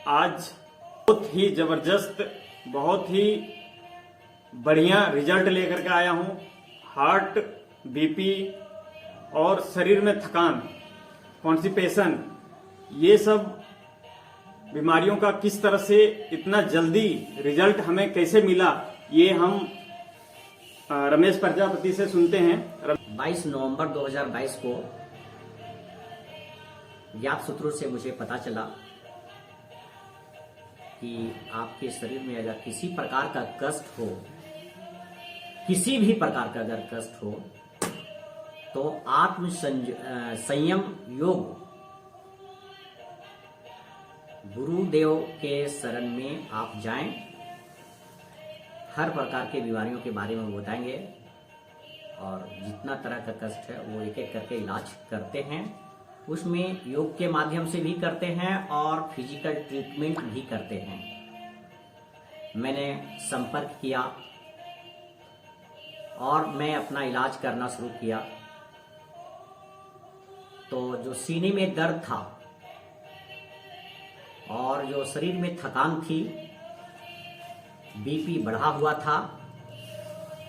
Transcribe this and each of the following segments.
आज बहुत ही जबरदस्त, बहुत ही बढ़िया रिजल्ट लेकर के आया हूं। हार्ट, बीपी और शरीर में थकान, कॉन्स्टिपेशन, ये सब बीमारियों का किस तरह से इतना जल्दी रिजल्ट हमें कैसे मिला, ये हम रमेश प्रजापति से सुनते हैं। 22 नवंबर 2022 को ज्ञात सूत्रों से मुझे पता चला कि आपके शरीर में अगर किसी प्रकार का कष्ट हो, किसी भी प्रकार का अगर कष्ट हो, तो आत्म संयम योग गुरुदेव के शरण में आप जाएं। हर प्रकार के बीमारियों के बारे में बताएंगे और जितना तरह का कष्ट है वो एक एक करके इलाज करते हैं। उसमें योग के माध्यम से भी करते हैं और फिजिकल ट्रीटमेंट भी करते हैं। मैंने संपर्क किया और मैं अपना इलाज करना शुरू किया। तो जो सीने में दर्द था और जो शरीर में थकान थी, बीपी बढ़ा हुआ था,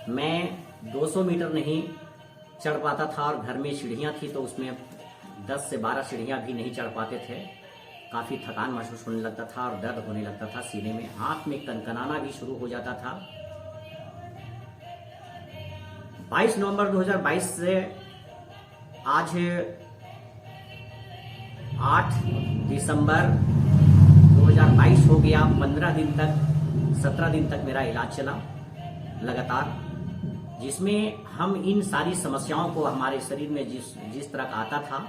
मैं 200 मीटर नहीं चढ़ पाता था और घर में सीढ़ियाँ थी तो उसमें 10 से 12 सीढ़ियाँ भी नहीं चढ़ पाते थे। काफ़ी थकान महसूस होने लगता था और दर्द होने लगता था सीने में, आँख में कनकनाना भी शुरू हो जाता था। 22 नवंबर 2022 से आज 8 दिसंबर 2022 हो गया। 15 दिन तक 17 दिन तक मेरा इलाज चला लगातार, जिसमें हम इन सारी समस्याओं को हमारे शरीर में जिस तरह का आता था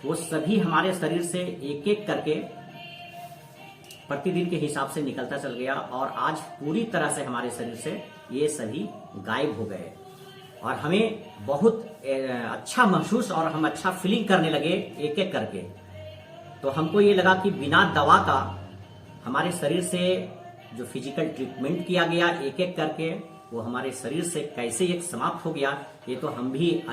वो सभी हमारे शरीर से एक एक करके प्रतिदिन के हिसाब से निकलता चल गया और आज पूरी तरह से हमारे शरीर से ये सभी गायब हो गए और हमें बहुत अच्छा महसूस और हम अच्छा फीलिंग करने लगे एक एक करके। तो हमको ये लगा कि बिना दवा का हमारे शरीर से जो फिजिकल ट्रीटमेंट किया गया एक एक करके वो हमारे शरीर से कैसे एक समाप्त हो गया, ये तो हम भी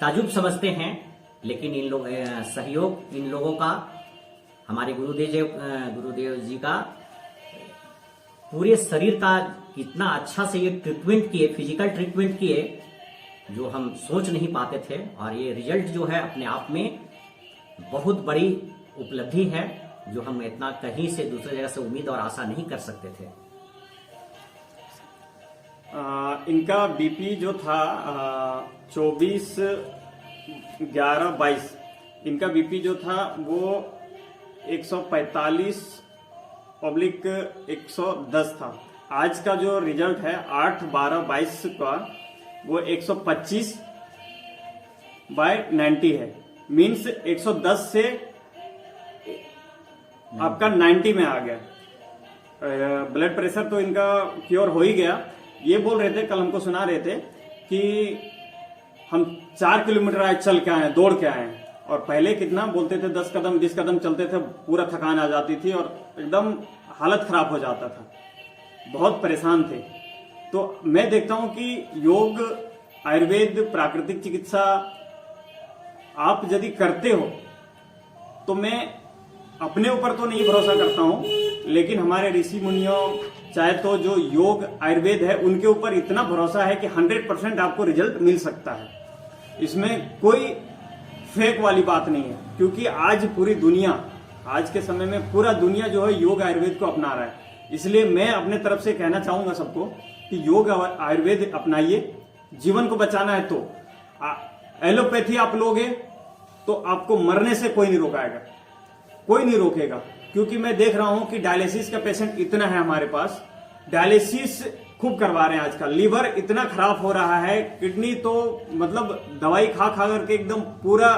ताजुब समझते हैं। लेकिन इन लोग सहयोग इन लोगों का, हमारे गुरुदेव जी का पूरे शरीर का कितना अच्छा से ये ट्रीटमेंट किए, फिजिकल ट्रीटमेंट किए, जो हम सोच नहीं पाते थे। और ये रिजल्ट जो है अपने आप में बहुत बड़ी उपलब्धि है, जो हम इतना कहीं से दूसरी जगह से उम्मीद और आशा नहीं कर सकते थे। इनका बीपी जो था 24/11/22, इनका बीपी जो था वो 145/110 था। आज का जो रिजल्ट है 8/12/22 का वो 125/90 है। मीन्स 110 से आपका 90 में आ गया। ब्लड प्रेशर तो इनका क्योर हो ही गया। ये बोल रहे थे, कल हमको सुना रहे थे कि हम 4 किलोमीटर आज चल के आए, दौड़ के आए, और पहले कितना बोलते थे 10 कदम 20 कदम चलते थे, पूरा थकान आ जाती थी और एकदम हालत खराब हो जाता था, बहुत परेशान थे। तो मैं देखता हूं कि योग, आयुर्वेद, प्राकृतिक चिकित्सा आप यदि करते हो तो मैं अपने ऊपर तो नहीं भरोसा करता हूं, लेकिन हमारे ऋषि मुनियों, चाहे तो जो योग आयुर्वेद है, उनके ऊपर इतना भरोसा है कि 100% आपको रिजल्ट मिल सकता है। इसमें कोई फेक वाली बात नहीं है, क्योंकि आज पूरी दुनिया, आज के समय में पूरा दुनिया जो है योग आयुर्वेद को अपना रहा है। इसलिए मैं अपने तरफ से कहना चाहूंगा सबको कि योग आयुर्वेद अपनाइए। जीवन को बचाना है तो एलोपैथी आप लोगे तो आपको मरने से कोई नहीं रोकाएगा, कोई नहीं रोकेगा। क्योंकि मैं देख रहा हूं कि डायलिसिस का पेशेंट इतना है हमारे पास, डायलिसिस खूब करवा रहे हैं आजकल। लीवर इतना खराब हो रहा है, किडनी तो मतलब दवाई खा खा करके एकदम पूरा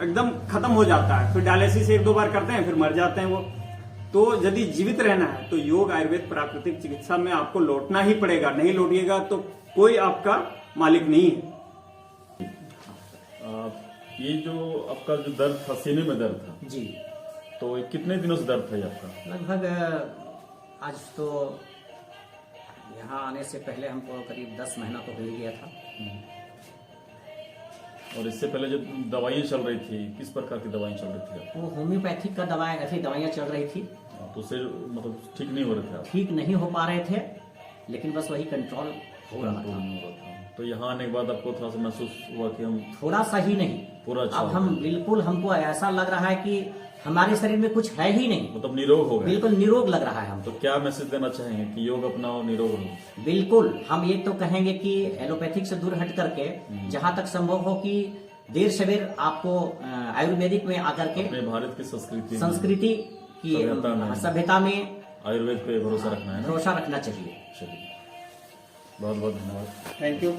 एकदम खत्म हो जाता है। फिर डायलिसिस 1-2 बार करते हैं, फिर मर जाते हैं वो। तो यदि जीवित रहना है तो योग, आयुर्वेद, प्राकृतिक चिकित्सा में आपको लौटना ही पड़ेगा। नहीं लौटिएगा तो कोई आपका मालिक नहीं है। ये जो आपका जो दर्द था, सीने में दर्द था जी, तो कितने दिनों से दर्द था ये आपका? लगभग आज तो यहाँ आने से पहले हमको करीब 10 महीना तो हो ही गया था। और इससे पहले जो दवाइयाँ चल रही थी, किस प्रकार की दवाइयाँ चल रही थी? वो होम्योपैथिक का दवाएं ऐसी दवाइयाँ चल रही थी, तो उससे मतलब ठीक नहीं हो रहे थे आप? ठीक नहीं हो पा रहे थे, लेकिन बस वही कंट्रोल हो रहा कंट्रोल था। नहीं हो रहा था। तो यहाँ आने के बाद आपको थोड़ा सा महसूस हुआ कि हम थोड़ा सा ही नहीं, पूरा अच्छा अब हो हम गए। बिल्कुल, हमको ऐसा लग रहा है कि हमारे शरीर में कुछ है ही नहीं, मतलब निरोग हो गए। बिल्कुल निरोग लग रहा है हमको। तो क्या मैसेज देना चाहेंगे कि योग अपनाओ, निरोग रहो? बिल्कुल, हम ये तो कहेंगे कि एलोपैथिक से दूर हट करके जहां तक संभव हो कि देर सवेर आपको आयुर्वेदिक में आकर के अपने भारत की संस्कृति में, संस्कृति की सभ्यता में आयुर्वेद पे भरोसा रखना है ना। भरोसा रखना चाहिए। चलिए, बहुत बहुत धन्यवाद। Thank you.